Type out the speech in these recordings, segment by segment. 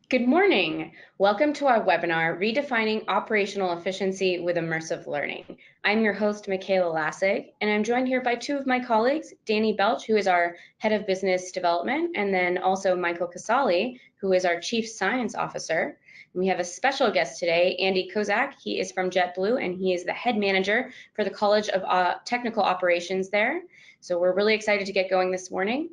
Good morning. Welcome to our webinar, Redefining Operational Efficiency with Immersive Learning. I'm your host, Michaela Lassig, and I'm joined here by two of my colleagues, Danny Belch, who is our Head of Business Development, and then also Michael Casali, who is our Chief Science Officer. And we have a special guest today, Andy Kozak. He is from JetBlue, and he is the Head Manager for the College of Technical Operations there. So we're really excited to get going this morning.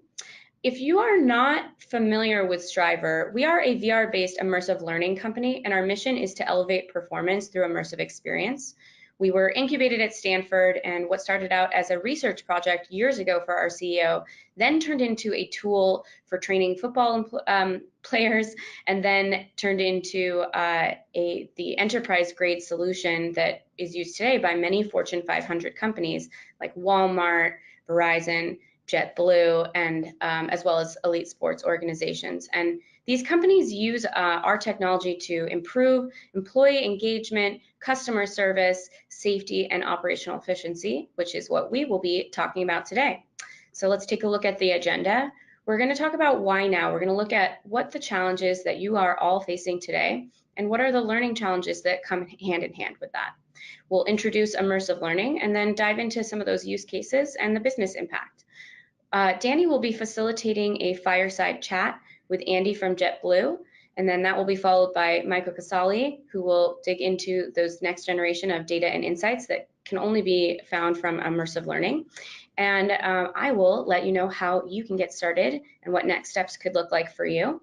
If you are not familiar with Strivr, we are a VR-based immersive learning company, and our mission is to elevate performance through immersive experience. We were incubated at Stanford, and what started out as a research project years ago for our CEO then turned into a tool for training football players, and then turned into the enterprise-grade solution that is used today by many Fortune 500 companies like Walmart, Verizon, JetBlue, and as well as elite sports organizations. And these companies use our technology to improve employee engagement, customer service, safety, and operational efficiency, which is what we will be talking about today. So let's take a look at the agenda. We're going to talk about why now. We're going to look at what the challenges that you are all facing today, and what are the learning challenges that come hand in hand with that. We'll introduce immersive learning and then dive into some of those use cases and the business impact. Danny will be facilitating a fireside chat with Andy from JetBlue, and then that will be followed by Michael Casali, who will dig into those next generation of data and insights that can only be found from immersive learning. And I will let you know how you can get started and what next steps could look like for you.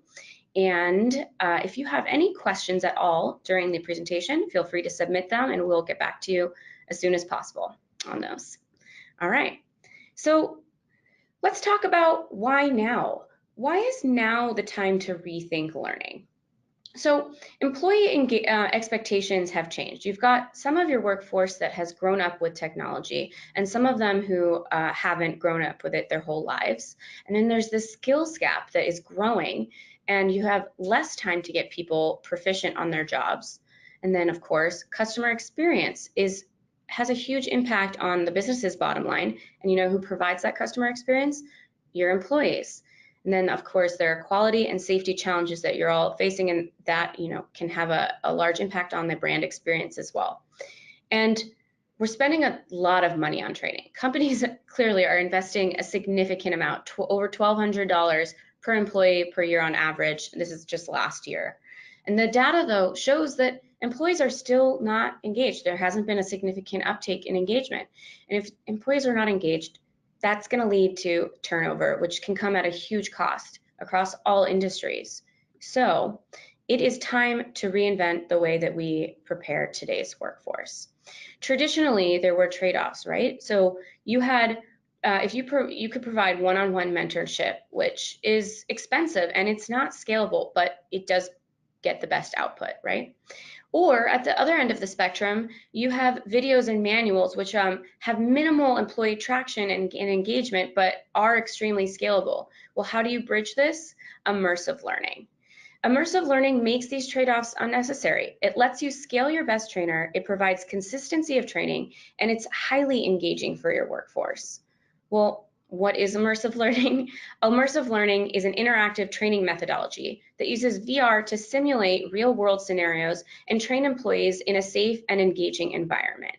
And if you have any questions at all during the presentation, feel free to submit them and we'll get back to you as soon as possible on those. All right, so let's talk about why now. Why is now the time to rethink learning? So employee expectations have changed. You've got some of your workforce that has grown up with technology and some of them who haven't grown up with it their whole lives. And then there's this skills gap that is growing and you have less time to get people proficient on their jobs. And then of course, customer experience has a huge impact on the business's bottom line. And you know who provides that customer experience? Your employees. And then of course there are quality and safety challenges that you're all facing, and that can have a large impact on the brand experience as well. And we're spending a lot of money on training. Companies clearly are investing a significant amount, over $1,200 per employee per year on average. This is just last year. And the data though shows that employees are still not engaged. There hasn't been a significant uptake in engagement. And if employees are not engaged, that's going to lead to turnover, which can come at a huge cost across all industries. So it is time to reinvent the way that we prepare today's workforce. Traditionally, there were trade-offs, right? So you had, if you could provide one-on-one mentorship, which is expensive and it's not scalable, but it does get the best output, right? Or at the other end of the spectrum, you have videos and manuals which have minimal employee traction and engagement, but are extremely scalable. Well, how do you bridge this? Immersive learning. Immersive learning makes these trade-offs unnecessary. It lets you scale your best trainer, it provides consistency of training, and it's highly engaging for your workforce. Well, what is immersive learning? Immersive learning is an interactive training methodology that uses VR to simulate real-world scenarios and train employees in a safe and engaging environment.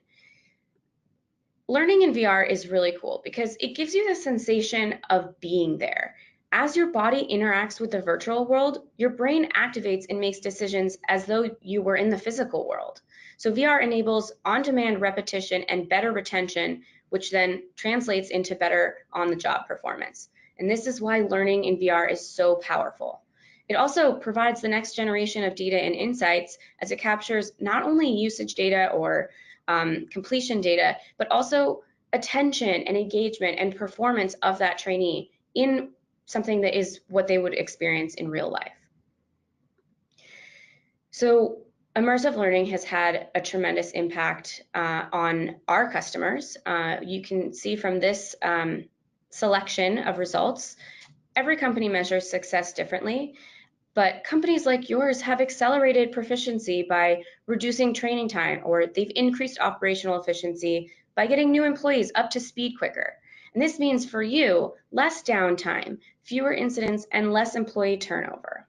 Learning in VR is really cool because it gives you the sensation of being there. As your body interacts with the virtual world, your brain activates and makes decisions as though you were in the physical world. So VR enables on-demand repetition and better retention, which then translates into better on-the-job performance. And this is why learning in VR is so powerful. It also provides the next generation of data and insights as it captures not only usage data or completion data, but also attention and engagement and performance of that trainee in something that is what they would experience in real life. So immersive learning has had a tremendous impact on our customers. You can see from this selection of results, every company measures success differently, but companies like yours have accelerated proficiency by reducing training time, or they've increased operational efficiency by getting new employees up to speed quicker. And this means for you, less downtime, fewer incidents, and less employee turnover.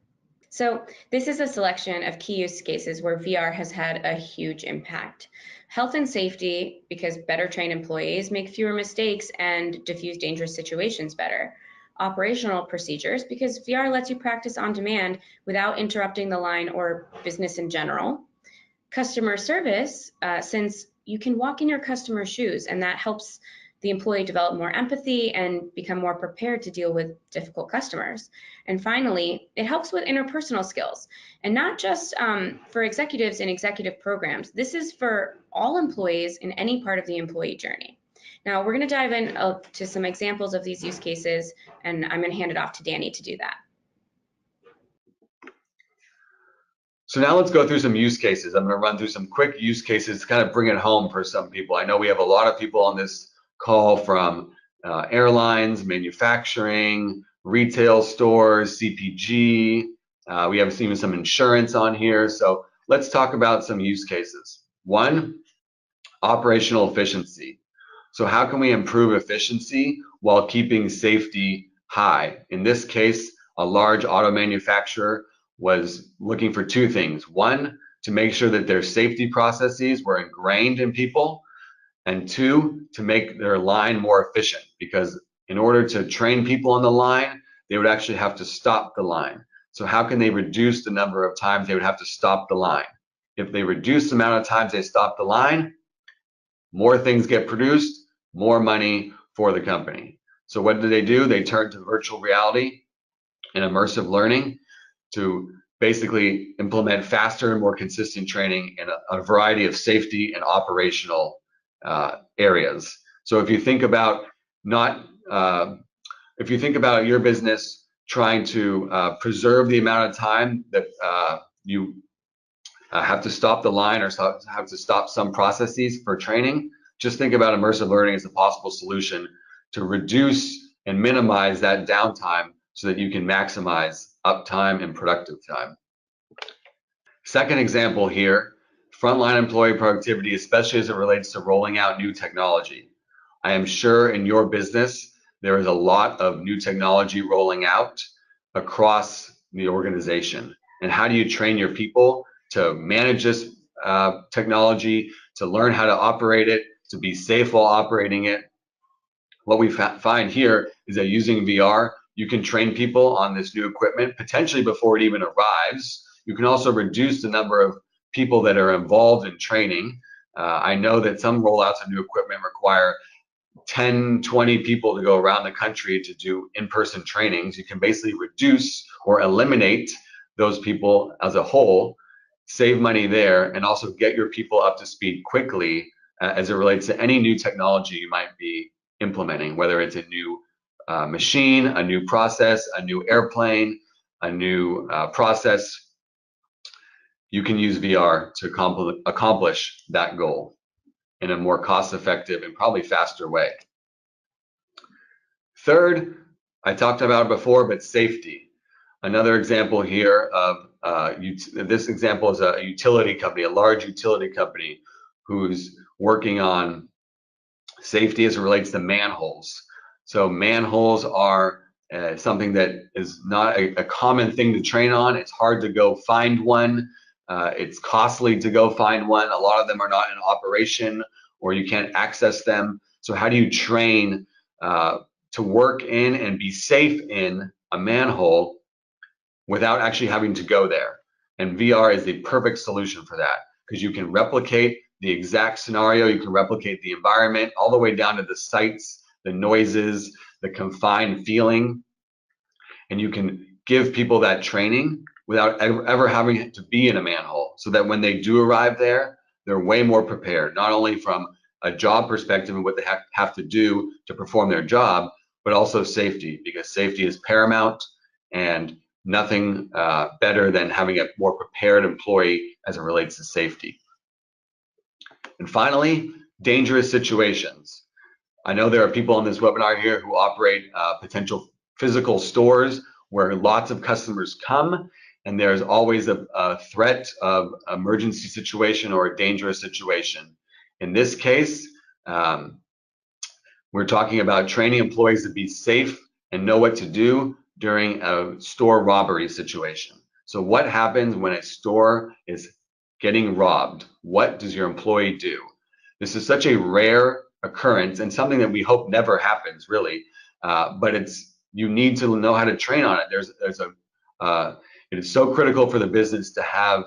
So this is a selection of key use cases where VR has had a huge impact. Health and safety, because better trained employees make fewer mistakes and diffuse dangerous situations better. Operational procedures, because VR lets you practice on demand without interrupting the line or business in general. Customer service, since you can walk in your customer's shoes, and that helps the employee develop more empathy and become more prepared to deal with difficult customers. And finally, it helps with interpersonal skills, and not just for executives in executive programs. This is for all employees in any part of the employee journey. Now, we're going to dive in to some examples of these use cases, and I'm going to hand it off to Danny to do that. So now let's go through some use cases. I'm going to run through some quick use cases to kind of bring it home for some people. I know we have a lot of people on this call from airlines, manufacturing, retail stores, CPG. We have even some insurance on here. So let's talk about some use cases. One, operational efficiency. So how can we improve efficiency while keeping safety high? In this case, a large auto manufacturer was looking for two things. One, to make sure that their safety processes were ingrained in people, and two, to make their line more efficient, because in order to train people on the line, they would actually have to stop the line. So how can they reduce the number of times they would have to stop the line? If they reduce the amount of times they stop the line, more things get produced, more money for the company. So what do? They turn to virtual reality and immersive learning to basically implement faster and more consistent training in a variety of safety and operational areas. So if you think about your business trying to preserve the amount of time that you have to stop the line or have to stop some processes for training, just think about immersive learning as a possible solution to reduce and minimize that downtime so that you can maximize uptime and productive time. Second example here, frontline employee productivity, especially as it relates to rolling out new technology. I am sure in your business, there is a lot of new technology rolling out across the organization. And how do you train your people to manage this technology, to learn how to operate it, to be safe while operating it? What we find here is that using VR, you can train people on this new equipment potentially before it even arrives. You can also reduce the number of people that are involved in training. I know that some rollouts of new equipment require 10, 20 people to go around the country to do in-person trainings. You can basically reduce or eliminate those people as a whole, save money there, and also get your people up to speed quickly as it relates to any new technology you might be implementing, whether it's a new machine, a new process, a new airplane, a new process. You can use VR to accomplish that goal in a more cost-effective and probably faster way. Third, I talked about it before, but safety. Another example here of this example is a utility company, a large utility company who's working on safety as it relates to manholes. So manholes are something that is not a common thing to train on. It's hard to go find one. It's costly to go find one. A lot of them are not in operation or you can't access them. So how do you train to work in and be safe in a manhole without actually having to go there? And VR is the perfect solution for that, because you can replicate the exact scenario, you can replicate the environment all the way down to the sights, the noises, the confined feeling, and you can give people that training without ever having to be in a manhole, so that when they do arrive there, they're way more prepared, not only from a job perspective and what they have to do to perform their job, but also safety, because safety is paramount, and nothing better than having a more prepared employee as it relates to safety. And finally, dangerous situations. I know there are people on this webinar here who operate potential physical stores where lots of customers come, and there's always a threat of emergency situation or a dangerous situation. In this case, we're talking about training employees to be safe and know what to do during a store robbery situation. So what happens when a store is getting robbed? What does your employee do? This is such a rare occurrence and something that we hope never happens, really. But you need to know how to train on it. It is so critical for the business to have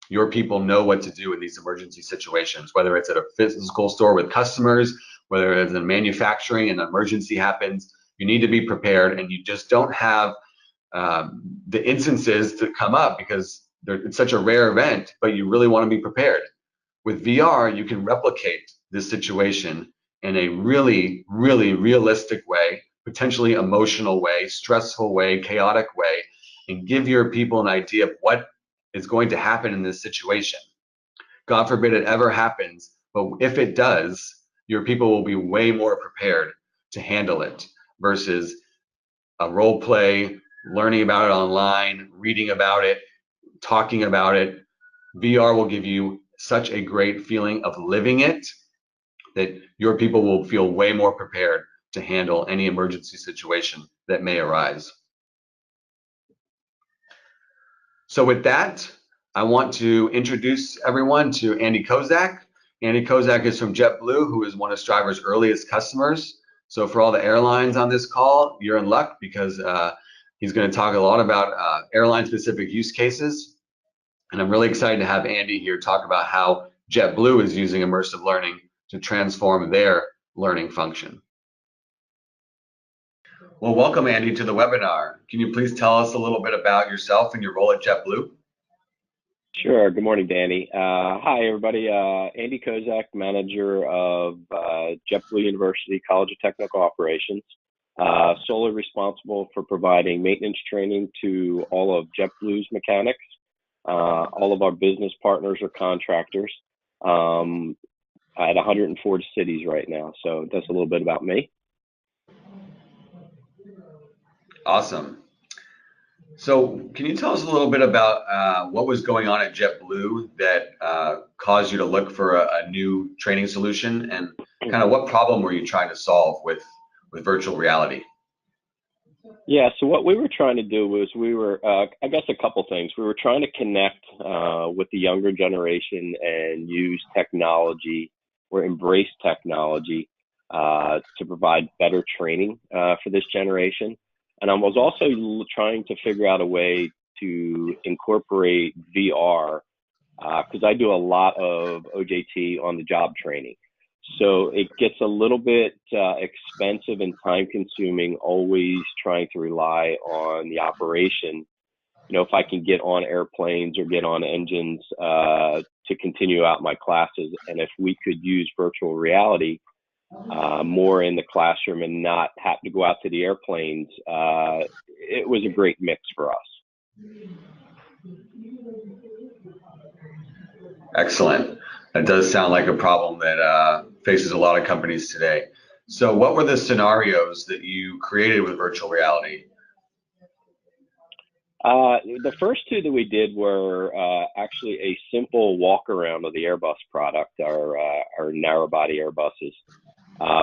your people know what to do in these emergency situations, whether it's at a physical store with customers, whether it's in manufacturing and an emergency happens. You need to be prepared, and you just don't have the instances to come up because it's such a rare event, but you really want to be prepared. With VR, you can replicate this situation in a really, really realistic way, potentially emotional way, stressful way, chaotic way, and give your people an idea of what is going to happen in this situation. God forbid it ever happens, but if it does, your people will be way more prepared to handle it versus a role play, learning about it online, reading about it, talking about it. VR will give you such a great feeling of living it that your people will feel way more prepared to handle any emergency situation that may arise. So with that, I want to introduce everyone to Andy Kozak. Andy Kozak is from JetBlue, who is one of Strivr's earliest customers. So for all the airlines on this call, you're in luck because he's going to talk a lot about airline-specific use cases. And I'm really excited to have Andy here talk about how JetBlue is using immersive learning to transform their learning function. Well, welcome, Andy, to the webinar. Can you please tell us a little bit about yourself and your role at JetBlue? Sure. Good morning, Danny. Hi, everybody. Andy Kozak, manager of JetBlue University College of Technical Operations, solely responsible for providing maintenance training to all of JetBlue's mechanics. All of our business partners are contractors at 140 cities right now. So that's a little bit about me. Awesome. So can you tell us a little bit about what was going on at JetBlue that caused you to look for a new training solution, and kind of what problem were you trying to solve with virtual reality? Yeah, so what we were trying to do was I guess a couple things. We were trying to connect with the younger generation and use technology or embrace technology to provide better training for this generation. And I was also trying to figure out a way to incorporate VR because I do a lot of OJT on the job training. So it gets a little bit expensive and time consuming, always trying to rely on the operation. You know, if I can get on airplanes or get on engines to continue out my classes, and if we could use virtual reality more in the classroom and not have to go out to the airplanes, it was a great mix for us. Excellent. That does sound like a problem that faces a lot of companies today. So what were the scenarios that you created with virtual reality? The first two that we did were actually a simple walk around of the Airbus product, our narrow body Airbuses,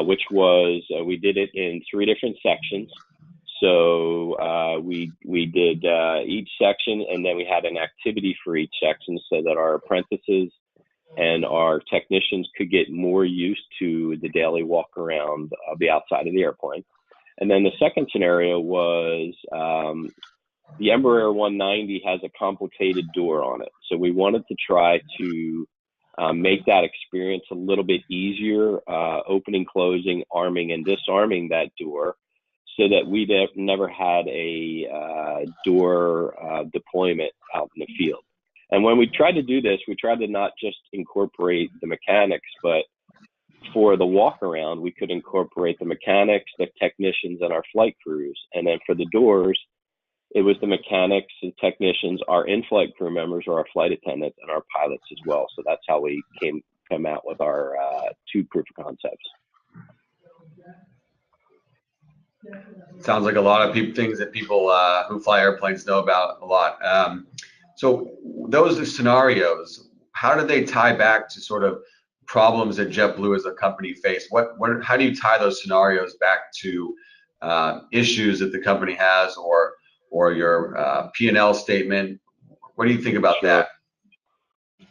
which was, we did it in 3 different sections. So we did each section, and then we had an activity for each section so that our apprentices and our technicians could get more used to the daily walk around of the outside of the airplane. And then the second scenario was the Embraer 190 has a complicated door on it. So we wanted to try to make that experience a little bit easier, opening, closing, arming, and disarming that door, so that we never had a door deployment out in the field. And when we tried to do this, we tried to not just incorporate the mechanics, but for the walk around, we could incorporate the mechanics, the technicians, and our flight crews. And then for the doors, it was the mechanics and technicians, our in-flight crew members, or our flight attendants, and our pilots as well. So that's how we come out with our 2 proof of concepts. Sounds like a lot of things that people who fly airplanes know about a lot. So those scenarios, how do they tie back to sort of problems that JetBlue as a company face? How do you tie those scenarios back to issues that the company has, or your P&L statement? What do you think about that?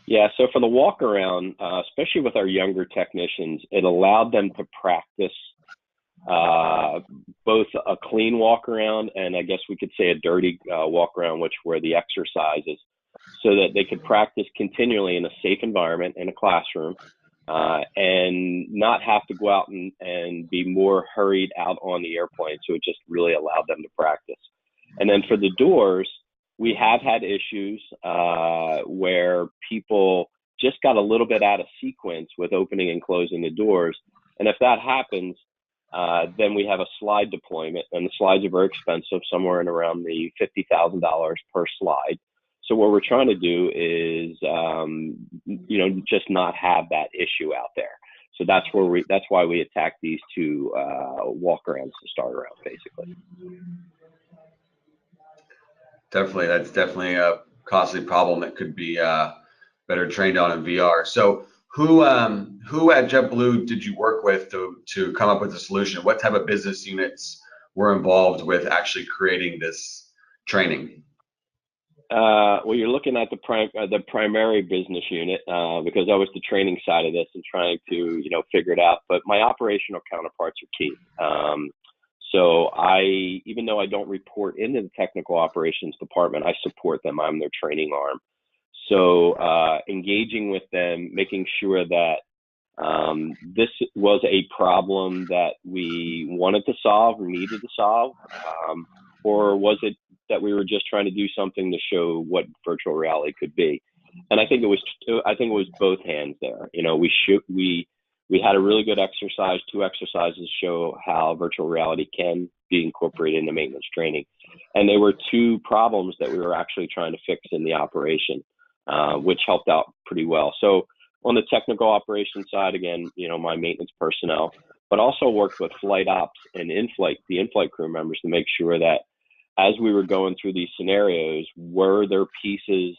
Yeah, so for the walk around, especially with our younger technicians, it allowed them to practice both a clean walk around and I guess we could say a dirty walk around, which were the exercises, so that they could practice continually in a safe environment in a classroom and not have to go out and be more hurried out on the airplane. So it just really allowed them to practice. And then for the doors, we have had issues where people just got a little bit out of sequence with opening and closing the doors. And if that happens, then we have a slide deployment, and the slides are very expensive, somewhere in around the $50,000 per slide. So what we're trying to do is, just not have that issue out there. So that's why we attack these two walk-arounds to start around, basically. Definitely, that's definitely a costly problem that could be better trained on in VR. So who at JetBlue did you work with to come up with a solution? What type of business units were involved with actually creating this training? Well, you're looking at the primary business unit because I was the training side of this and trying to figure it out. But my operational counterparts are key. So even though I don't report into the technical operations department, I support them. I'm their training arm. So engaging with them, making sure that this was a problem that we wanted to solve or needed to solve, or was it that we were just trying to do something to show what virtual reality could be? And I think it was both hands there. We had a really good exercise, 2 exercises show how virtual reality can be incorporated into maintenance training. And there were 2 problems that we were actually trying to fix in the operation, which helped out pretty well. So on the technical operations side, again, my maintenance personnel, but also worked with flight ops and the in-flight crew members to make sure that as we were going through these scenarios, were there pieces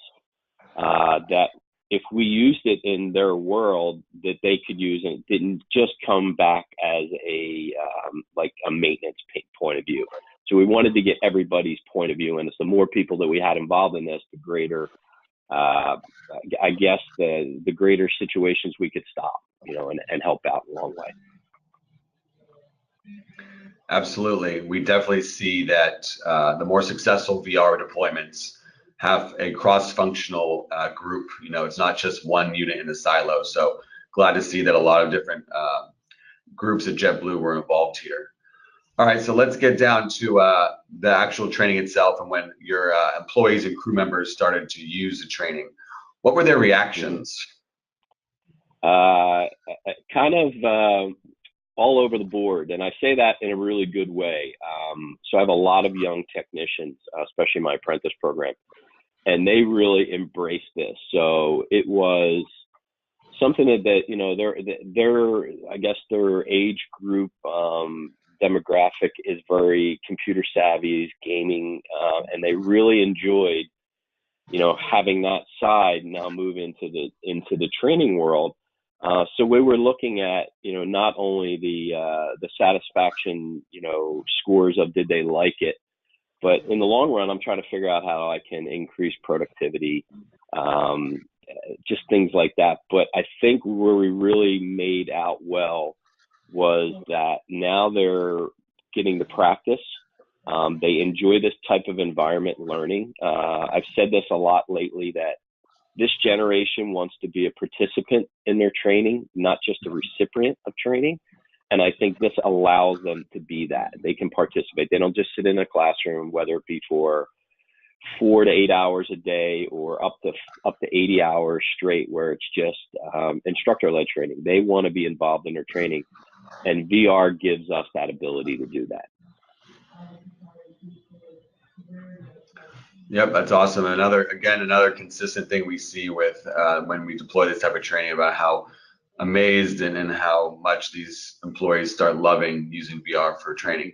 that if we used it in their world that they could use, and it didn't just come back as a maintenance point of view. So we wanted to get everybody's point of view, and it's the more people that we had involved in this, the greater, I guess, the greater situations we could stop, and help out a long way. Absolutely. We definitely see that the more successful VR deployments have a cross-functional group. It's not just one unit in a silo. So glad to see that a lot of different groups at JetBlue were involved here. All right, so let's get down to the actual training itself and when your employees and crew members started to use the training. What were their reactions? Kind of all over the board, and I say that in a really good way. So I have a lot of young technicians, especially my apprentice program, and they really embraced this. So it was something that I guess their age group demographic is very computer savvy, gaming, and they really enjoyed having that side now move into the training world. So we were looking at, not only the satisfaction, scores of did they like it, but in the long run, I'm trying to figure out how I can increase productivity, just things like that. But I think where we really made out well was that now they're getting to practice. They enjoy this type of environment learning. I've said this a lot lately that this generation wants to be a participant in their training, not just a recipient of training. And I think this allows them to be that. They can participate. They don't just sit in a classroom, whether it be for 4 to 8 hours a day or up to 80 hours straight, where it's just instructor-led training. They want to be involved in their training, and VR gives us that ability to do that. Yep, that's awesome. Another consistent thing we see with when we deploy this type of training about how amazed and how much these employees start loving using VR for training.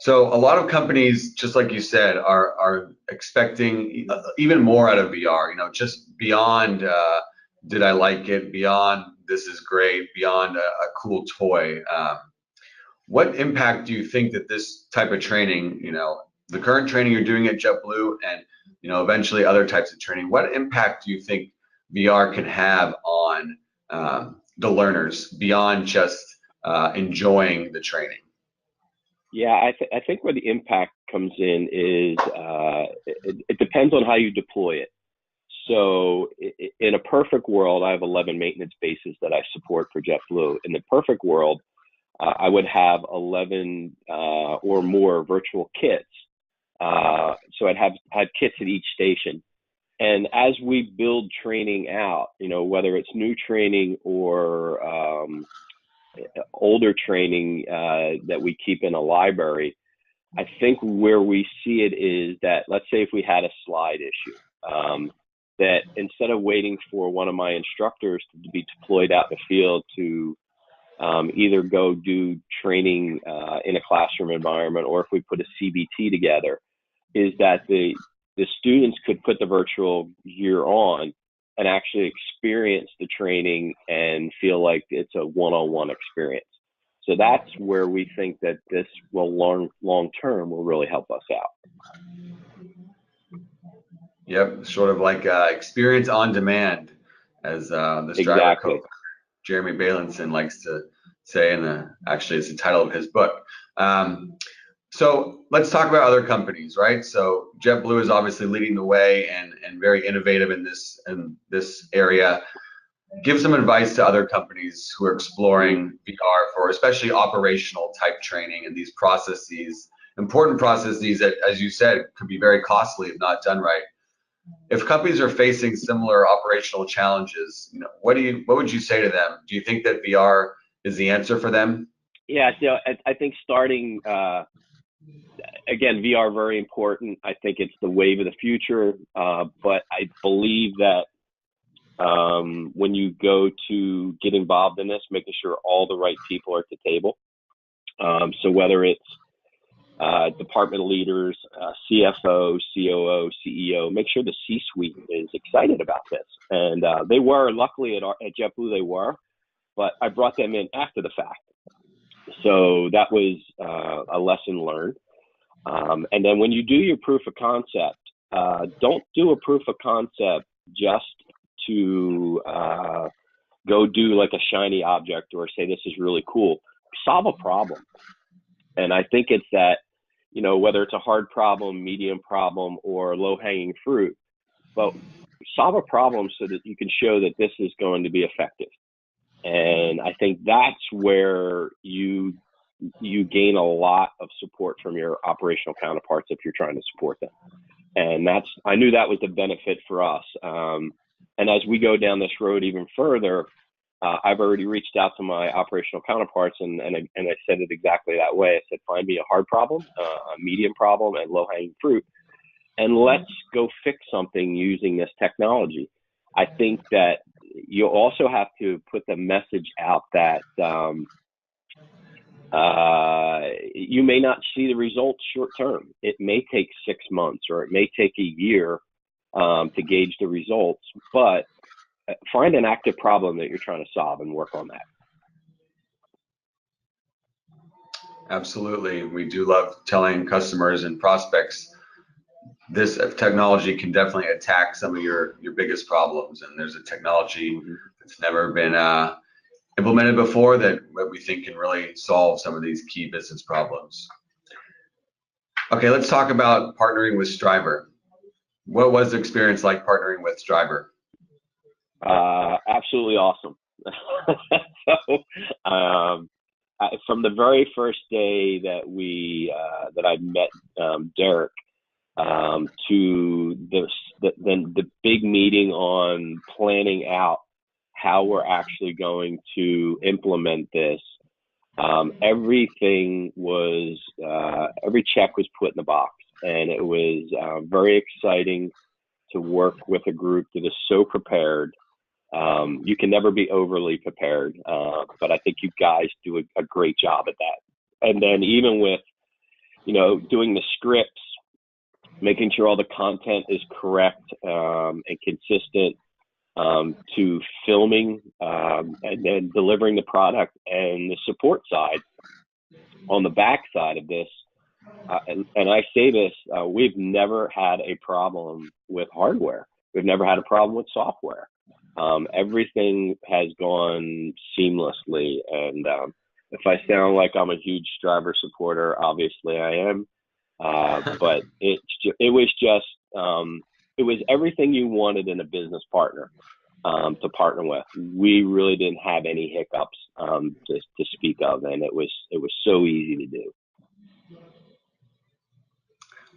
So a lot of companies, just like you said, are expecting even more out of VR, just beyond did I like it, beyond this is great, beyond a cool toy. What impact do you think that this type of training, the current training you're doing at JetBlue and eventually other types of training. What impact do you think VR can have on the learners beyond just enjoying the training? Yeah, I think where the impact comes in is it depends on how you deploy it. So in a perfect world, I have 11 maintenance bases that I support for JetBlue. In the perfect world, I would have 11 or more virtual kits. So I'd have kits at each station. And as we build training out, whether it's new training or older training that we keep in a library, I think where we see it is that, let's say if we had a slide issue, that instead of waiting for one of my instructors to be deployed out in the field to either go do training in a classroom environment, or if we put a CBT together, is that the students could put the virtual gear on and actually experience the training and feel like it's a one-on-one experience. So that's where we think that this will long term will really help us out. Yep, sort of like experience on demand, as the Strivr Exactly. co-founder Jeremy Bailenson likes to say, actually it's the title of his book. So let's talk about other companies, right? So JetBlue is obviously leading the way and very innovative in this area. Give some advice to other companies who are exploring VR for especially operational type training and these processes, important processes that, as you said, could be very costly if not done right. If companies are facing similar operational challenges, what would you say to them? Do you think that VR is the answer for them? Yeah, so I think starting again, VR very important. I think it's the wave of the future, but I believe that when you go to get involved in this, making sure all the right people are at the table. So whether it's department leaders, CFO, COO, CEO, make sure the C-suite is excited about this. And they were, luckily at JetBlue they were, but I brought them in after the fact. So that was a lesson learned. And then when you do your proof of concept, don't do a proof of concept just to go do like a shiny object or say this is really cool. Solve a problem. And I think it's that, whether it's a hard problem, medium problem, or low-hanging fruit, but solve a problem so that you can show that this is going to be effective. And I think that's where you gain a lot of support from your operational counterparts if you're trying to support them. And I knew that was the benefit for us. And as we go down this road even further, I've already reached out to my operational counterparts and I said it exactly that way. I said, find me a hard problem, a medium problem, and low-hanging fruit, and let's go fix something using this technology. I think that you also have to put the message out that you may not see the results short term. It may take 6 months or it may take a year to gauge the results, but find an active problem that you're trying to solve and work on that. Absolutely. We do love telling customers and prospects this technology can definitely attack some of your biggest problems. And there's a technology that's never been implemented before that we think can really solve some of these key business problems. Okay, let's talk about partnering with Strivr. What was the experience like partnering with Strivr? Absolutely awesome. So, from the very first day that I met Derek, to the big meeting on planning out how we're actually going to implement this, everything was every check was put in the box, and it was very exciting to work with a group that is so prepared. You can never be overly prepared, but I think you guys do a great job at that. And then even with, doing the scripts, making sure all the content is correct and consistent, to filming and then delivering the product, and the support side on the back side of this, and I say this, we've never had a problem with hardware. We've never had a problem with software. Everything has gone seamlessly. And if I sound like I'm a huge Strivr supporter, obviously I am. But it was everything you wanted in a business partner to partner with. We really didn't have any hiccups to speak of, and it was so easy to do.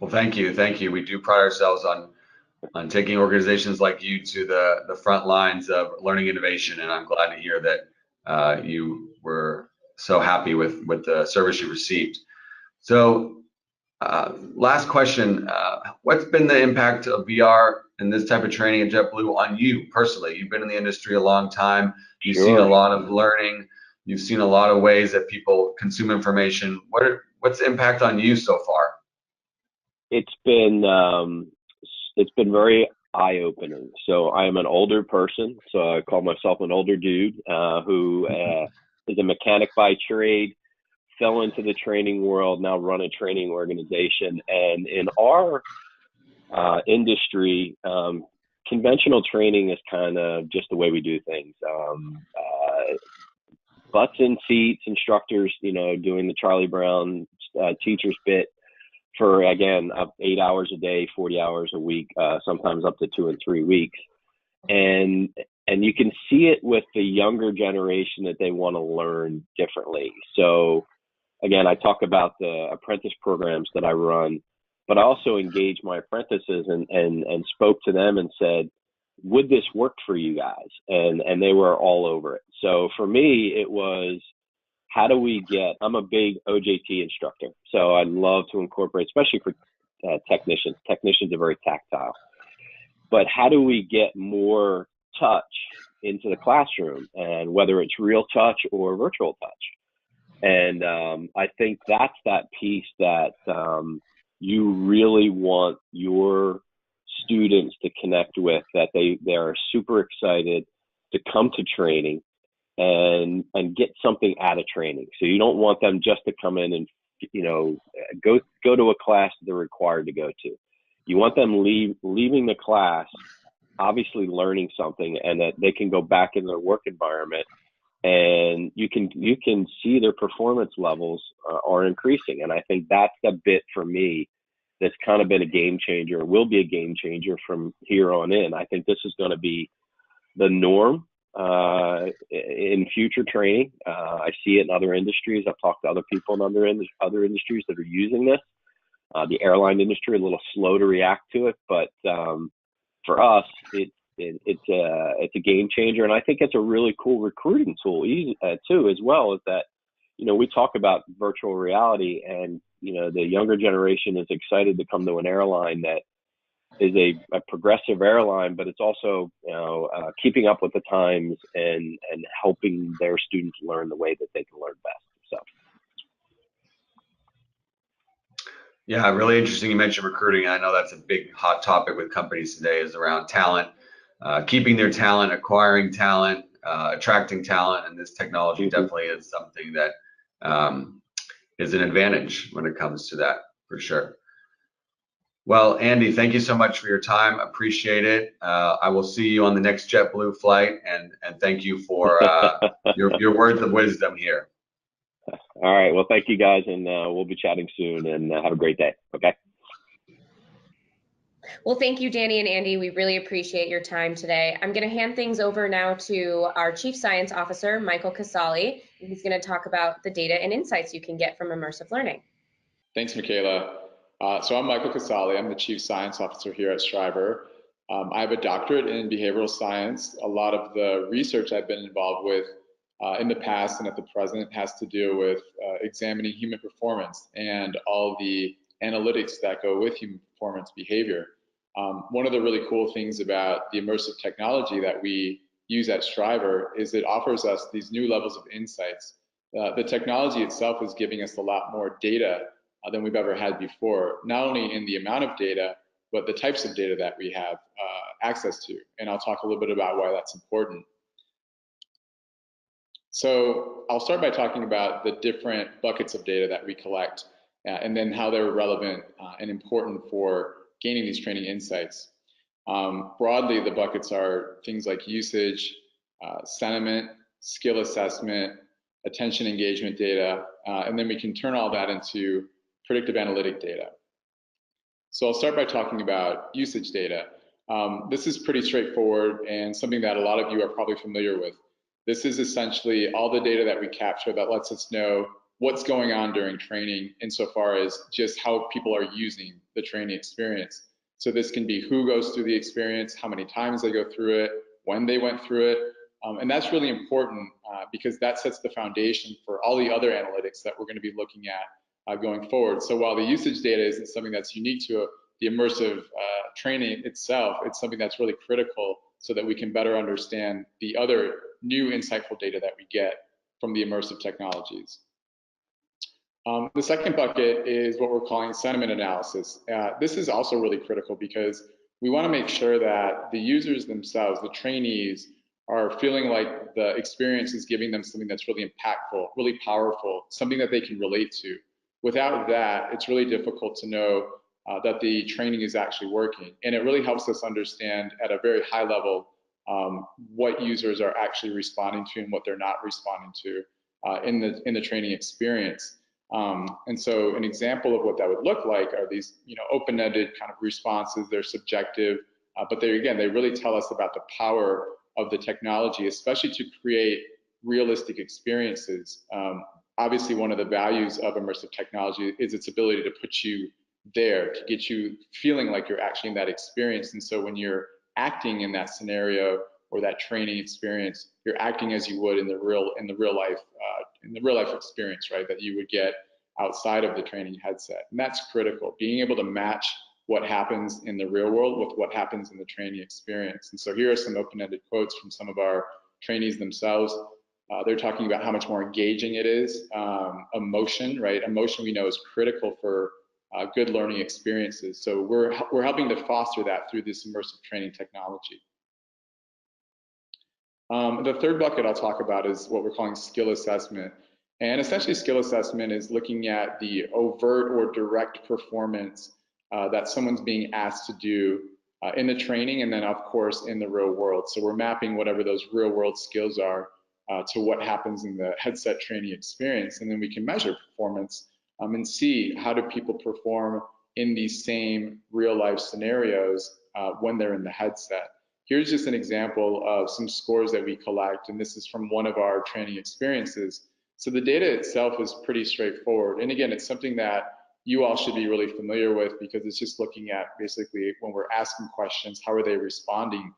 Well, thank you. We do pride ourselves on taking organizations like you to the front lines of learning innovation, and I'm glad to hear that you were so happy with the service you received. So, last question: what's been the impact of VR and this type of training at JetBlue on you personally? You've been in the industry a long time. You've seen a lot of learning. You've seen a lot of ways that people consume information. What's the impact on you so far? It's been very eye-opening. So I am an older person, so I call myself an older dude who is a mechanic by trade, fell into the training world, now run a training organization. And in our industry, conventional training is kind of just the way we do things. Butts in seats, instructors, doing the Charlie Brown teacher's bit for, again, 8 hours a day, 40 hours a week, sometimes up to 2 and 3 weeks. And you can see it with the younger generation that they want to learn differently. So again, I talk about the apprentice programs that I run, but I also engage my apprentices and spoke to them and said, would this work for you guys? And they were all over it. So for me, it was, how do we get, I'm a big OJT instructor, so I'd love to incorporate, especially for technicians. Technicians are very tactile. But how do we get more touch into the classroom, and whether it's real touch or virtual touch? And I think that's that piece that you really want your students to connect with, that they are super excited to come to training and get something out of training. So you don't want them just to come in and go to a class that they're required to go to. You want them leaving the class obviously learning something, and that they can go back in their work environment, and you can see their performance levels are increasing. And I think that's the bit for me that's kind of been a game changer, will be a game changer from here on in. I think this is going to be the norm in future training. I see it in other industries. I've talked to other people in other industries that are using this. The airline industry, a little slow to react to it, but for us, it's a game changer, and I think it's a really cool recruiting tool too, as well. Is that we talk about virtual reality, and the younger generation is excited to come to an airline that is a progressive airline, but it's also keeping up with the times and helping their students learn the way that they can learn best. So. Yeah, really interesting. You mentioned recruiting. I know that's a big hot topic with companies today, is around talent, keeping their talent, acquiring talent, attracting talent, and this technology definitely is something that is an advantage when it comes to that, for sure. Well, Andy, thank you so much for your time. Appreciate it. I will see you on the next JetBlue flight, and thank you for your words of wisdom here. All right. Well, thank you guys, and we'll be chatting soon, and have a great day. Okay. Well, thank you, Danny and Andy. We really appreciate your time today. I'm going to hand things over now to our Chief Science Officer, Michael Casali. He's going to talk about the data and insights you can get from immersive learning. Thanks, Michaela. So I'm Michael Casali. I'm the Chief Science Officer here at Strivr. I have a doctorate in behavioral science. A lot of the research I've been involved with in the past and at the present has to do with examining human performance and all the analytics that go with human performance behavior. One of the really cool things about the immersive technology that we use at Strivr is it offers us these new levels of insights. The technology itself is giving us a lot more data than we've ever had before, not only in the amount of data, but the types of data that we have access to. And I'll talk a little bit about why that's important. So I'll start by talking about the different buckets of data that we collect. and then how they're relevant and important for gaining these training insights. Broadly, the buckets are things like usage, sentiment, skill assessment, attention engagement data, and then we can turn all that into predictive analytic data. So I'll start by talking about usage data. This is pretty straightforward and something that a lot of you are probably familiar with. This is essentially all the data that we capture that lets us know what's going on during training insofar as just how people are using the training experience. So this can be who goes through the experience, how many times they go through it, when they went through it. And that's really important because that sets the foundation for all the other analytics that we're going to be looking at going forward. So while the usage data isn't something that's unique to the immersive training itself, it's something that's really critical so that we can better understand the other new insightful data that we get from the immersive technologies. The second bucket is what we're calling sentiment analysis. This is also really critical because we want to make sure that the users themselves, the trainees, are feeling like the experience is giving them something that's really impactful, really powerful, something that they can relate to. Without that, it's really difficult to know that the training is actually working. And it really helps us understand at a very high level what users are actually responding to and what they're not responding to in the training experience. And so an example of what that would look like are these, open-ended kind of responses. They're subjective, but they really tell us about the power of the technology, especially to create realistic experiences. Obviously, one of the values of immersive technology is its ability to put you there, to get you feeling like you're actually in that experience. And so when you're acting in that scenario or that training experience, you're acting as you would in the real life experience, right? That you would get outside of the training headset. And that's critical, being able to match what happens in the real world with what happens in the training experience. And so here are some open-ended quotes from some of our trainees themselves. They're talking about how much more engaging it is. Emotion, right? Emotion we know is critical for good learning experiences. So we're helping to foster that through this immersive training technology. The third bucket I'll talk about is what we're calling skill assessment. And essentially skill assessment is looking at the overt or direct performance that someone's being asked to do in the training and then of course in the real world. So we're mapping whatever those real world skills are to what happens in the headset training experience. And then we can measure performance and see how do people perform in these same real life scenarios when they're in the headset. Here's just an example of some scores that we collect, and this is from one of our training experiences. So the data itself is pretty straightforward. And again, it's something that you all should be really familiar with because it's just looking at basically when we're asking questions, how are they responding?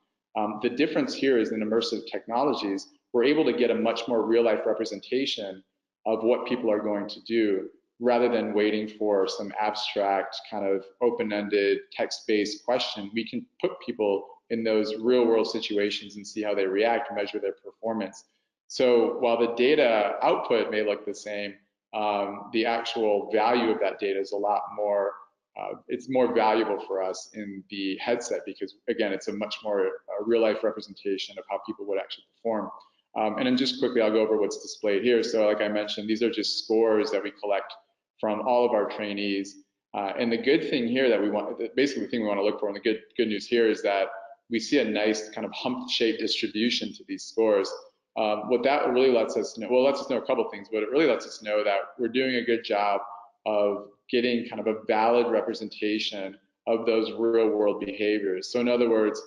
The difference here is in immersive technologies, we're able to get a much more real life representation of what people are going to do rather than waiting for some abstract kind of open-ended text-based question. We can put people in those real world situations and see how they react and measure their performance. So while the data output may look the same, the actual value of that data is a lot more, it's more valuable for us in the headset because again, it's a much more real life representation of how people would actually perform. And then just quickly, I'll go over what's displayed here. So like I mentioned, these are just scores that we collect from all of our trainees. And the good thing here that we want, basically the thing we want to look for, and the good news here is that we see a nice kind of hump-shaped distribution to these scores. What that really lets us know, well, it lets us know a couple things, but it really lets us know that we're doing a good job of getting kind of a valid representation of those real-world behaviors. So in other words,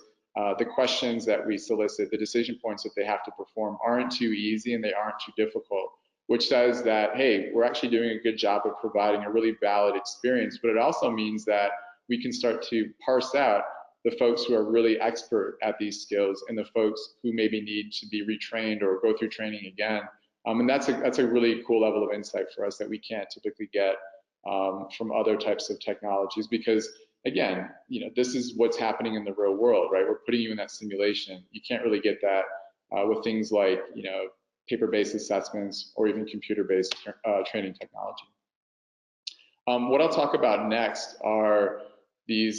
the questions that we solicit, the decision points that they have to perform aren't too easy and they aren't too difficult, which says that, hey, we're actually doing a good job of providing a really valid experience, but it also means that we can start to parse out the folks who are really expert at these skills and the folks who maybe need to be retrained or go through training again. And that's a really cool level of insight for us that we can't typically get from other types of technologies because, again, this is what's happening in the real world, right? We're putting you in that simulation. You can't really get that with things like, paper-based assessments or even computer-based training technology. What I'll talk about next are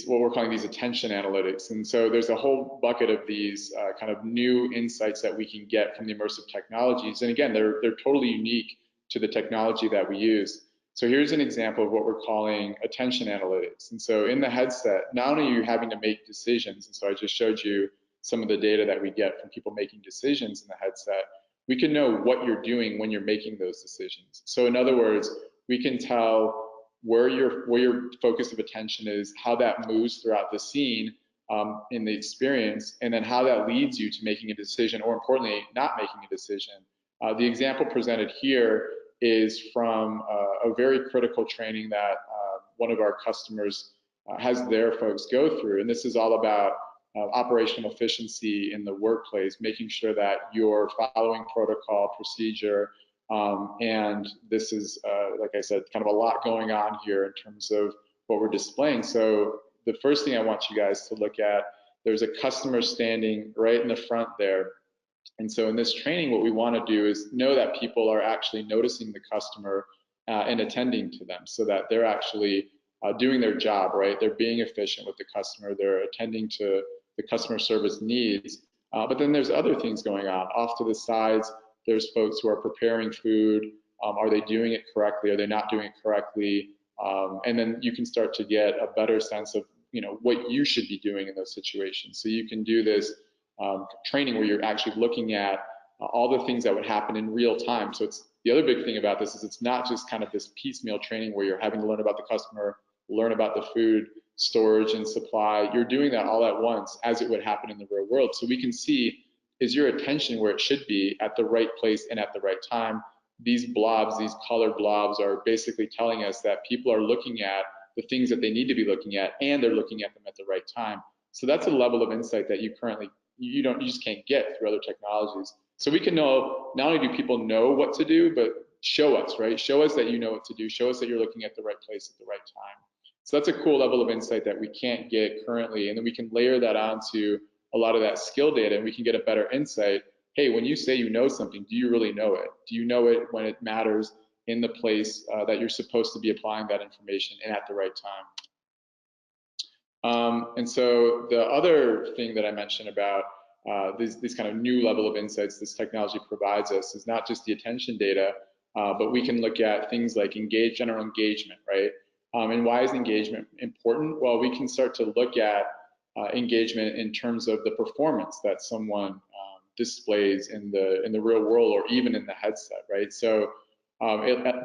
what we're calling these attention analytics. And so there's a whole bucket of these kind of new insights that we can get from the immersive technologies. And again, they're totally unique to the technology that we use. So here's an example of what we're calling attention analytics. And so in the headset, not only are you having to make decisions, and so I just showed you some of the data that we get from people making decisions in the headset, we can know what you're doing when you're making those decisions. So in other words, we can tell where your focus of attention is, how that moves throughout the scene in the experience, and then how that leads you to making a decision, or importantly, not making a decision. The example presented here is from a very critical training that one of our customers has their folks go through. And this is all about operational efficiency in the workplace, making sure that you're following protocol, procedure, and this is, like I said, kind of a lot going on here in terms of what we're displaying. So the first thing I want you guys to look at, there's a customer standing right in the front there. And so in this training, what we want to do is know that people are actually noticing the customer and attending to them, so that they're actually doing their job, right? They're being efficient with the customer. They're attending to the customer service needs. But then there's other things going on. Off to the sides, there's folks who are preparing food. Are they doing it correctly? Are they not doing it correctly? And then you can start to get a better sense of, you know, what you should be doing in those situations. So you can do this training where you're actually looking at all the things that would happen in real time. So it's the other big thing about this is it's not just kind of this piecemeal training where you're having to learn about the customer, learn about the food, storage and supply. You're doing that all at once as it would happen in the real world. So we can see, is your attention where it should be at the right place and at the right time? These blobs, these colored blobs are basically telling us that people are looking at the things that they need to be looking at, and they're looking at them at the right time. So that's a level of insight that you currently you just can't get through other technologies. So we can know, not only do people know what to do, but show us, right? Show us that you know what to do. Show us that you're looking at the right place at the right time. So that's a cool level of insight that we can't get currently. And then we can layer that onto a lot of that skill data, and we can get a better insight. Hey, when you say you know something, do you really know it? Do you know it when it matters in the place that you're supposed to be applying that information and at the right time? And so the other thing that I mentioned about this kind of new level of insights this technology provides us is not just the attention data, but we can look at things like general engagement, right? And why is engagement important? Well, we can start to look at engagement in terms of the performance that someone displays in the real world, or even in the headset, right? So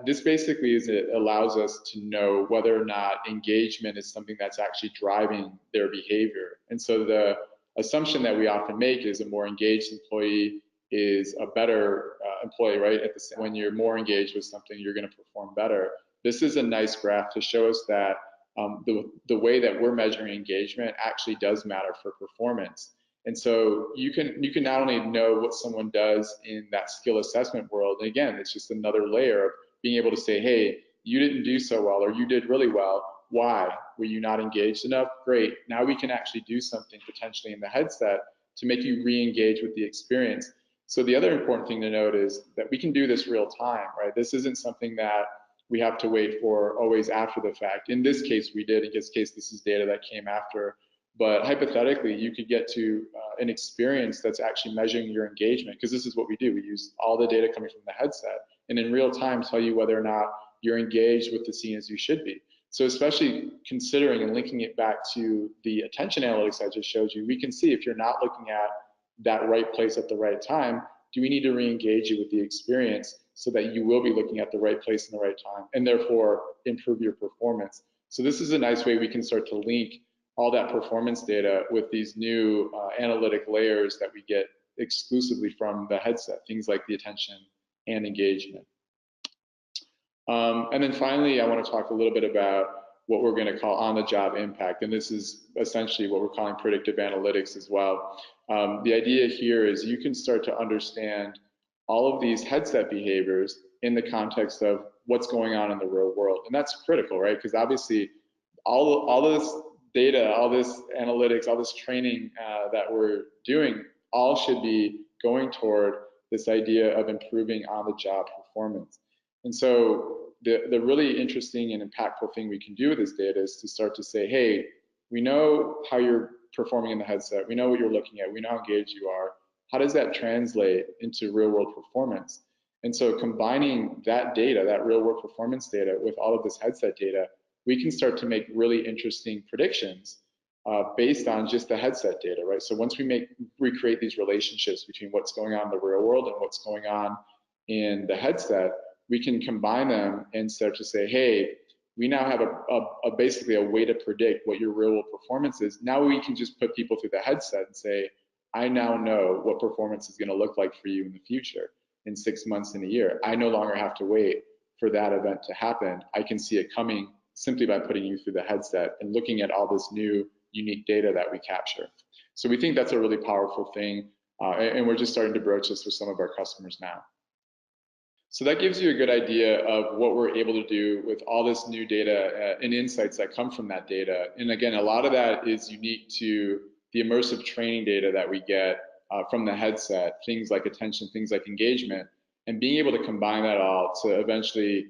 this basically it allows us to know whether or not engagement is something that's actually driving their behavior. And so the assumption that we often make is a more engaged employee is a better employee, right? When you're more engaged with something, you're going to perform better. This is a nice graph to show us that the way that we're measuring engagement actually does matter for performance. And so you can not only know what someone does in that skill assessment world, and again, it's just another layer of being able to say, hey, you didn't do so well, or you did really well. Why? Were you not engaged enough? Great. Now we can actually do something potentially in the headset to make you re-engage with the experience. So the other important thing to note is that we can do this real time, right? This isn't something that we have to wait for always after the fact. In this case, we did. In this case, this is data that came after. But hypothetically, you could get to an experience that's actually measuring your engagement, because this is what we do. We use all the data coming from the headset, and in real time tell you whether or not you're engaged with the scene as you should be. So especially considering and linking it back to the attention analytics I just showed you, we can see if you're not looking at that right place at the right time, do we need to re-engage you with the experience so that you will be looking at the right place in the right time, and therefore improve your performance. So this is a nice way we can start to link all that performance data with these new analytic layers that we get exclusively from the headset, things like the attention and engagement. And then finally, I want to talk a little bit about what we're going to call on-the-job impact. And this is essentially what we're calling predictive analytics as well. The idea here is you can start to understand all of these headset behaviors in the context of what's going on in the real world. And that's critical, right? Because obviously all this data, all this analytics, all this training that we're doing, all should be going toward this idea of improving on-the-job performance. And so the really interesting and impactful thing we can do with this data is to start to say, hey, we know how you're performing in the headset. We know what you're looking at. We know how engaged you are. How does that translate into real-world performance? And so combining that data, that real world performance data, with all of this headset data, we can start to make really interesting predictions based on just the headset data, right? So once we create these relationships between what's going on in the real world and what's going on in the headset, we can combine them and start to say, hey, we now have basically a way to predict what your real world performance is. Now we can just put people through the headset and say, I now know what performance is going to look like for you in the future, in 6 months, in a year. I no longer have to wait for that event to happen. I can see it coming simply by putting you through the headset and looking at all this new unique data that we capture. So we think that's a really powerful thing, and we're just starting to broach this with some of our customers now. So that gives you a good idea of what we're able to do with all this new data and insights that come from that data. And again, a lot of that is unique to the immersive training data that we get from the headset, things like attention, things like engagement, and being able to combine that all to eventually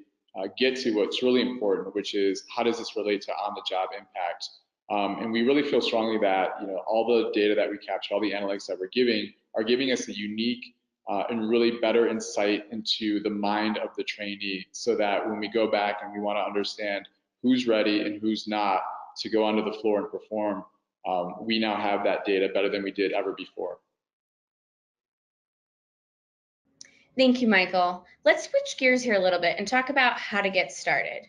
get to what's really important, which is how does this relate to on-the-job impact? And we really feel strongly that all the data that we capture, all the analytics that we're giving, are giving us a unique and really better insight into the mind of the trainee, so that when we go back and we want to understand who's ready and who's not to go onto the floor and perform, we now have that data better than we did ever before. Thank you, Michael. Let's switch gears here a little bit and talk about how to get started.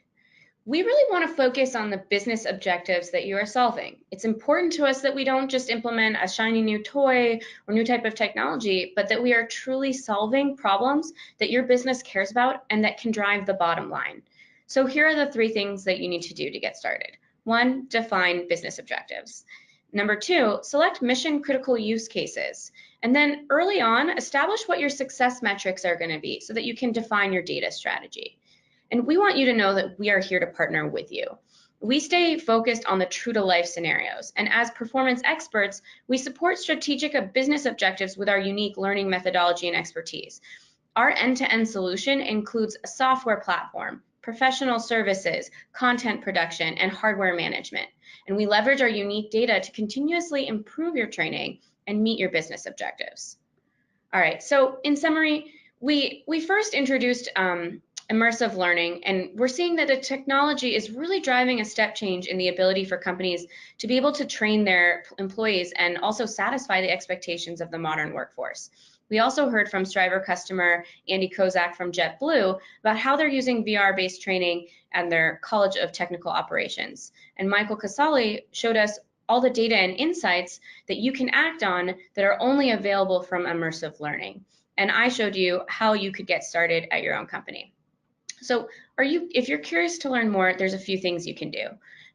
We really want to focus on the business objectives that you are solving. It's important to us that we don't just implement a shiny new toy or new type of technology, but that we are truly solving problems that your business cares about and that can drive the bottom line. So here are the 3 things that you need to do to get started. 1, define business objectives. Number 2, select mission critical use cases. And then early on, establish what your success metrics are going to be so that you can define your data strategy. And we want you to know that we are here to partner with you. We stay focused on the true to life scenarios. And as performance experts, we support strategic business objectives with our unique learning methodology and expertise. Our end-to-end solution includes a software platform, professional services, content production, and hardware management. And we leverage our unique data to continuously improve your training and meet your business objectives. All right, so in summary, we first introduced immersive learning, and we're seeing that the technology is really driving a step change in the ability for companies to be able to train their employees and also satisfy the expectations of the modern workforce. We also heard from Strivr customer Andy Kozak from JetBlue about how they're using VR-based training and their College of Technical Operations. And Michael Casali showed us all the data and insights that you can act on that are only available from immersive learning. And I showed you how you could get started at your own company. So if you're curious to learn more, there's a few things you can do.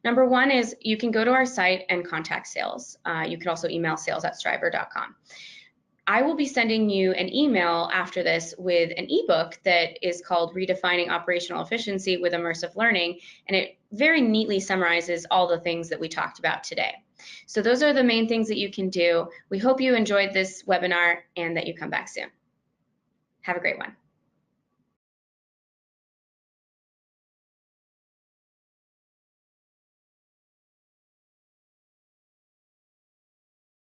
Number 1 is you can go to our site and contact sales. You can also email sales@strivr.com. I will be sending you an email after this with an ebook that is called Redefining Operational Efficiency with Immersive Learning, and it very neatly summarizes all the things that we talked about today. So those are the main things that you can do. We hope you enjoyed this webinar and that you come back soon. Have a great one.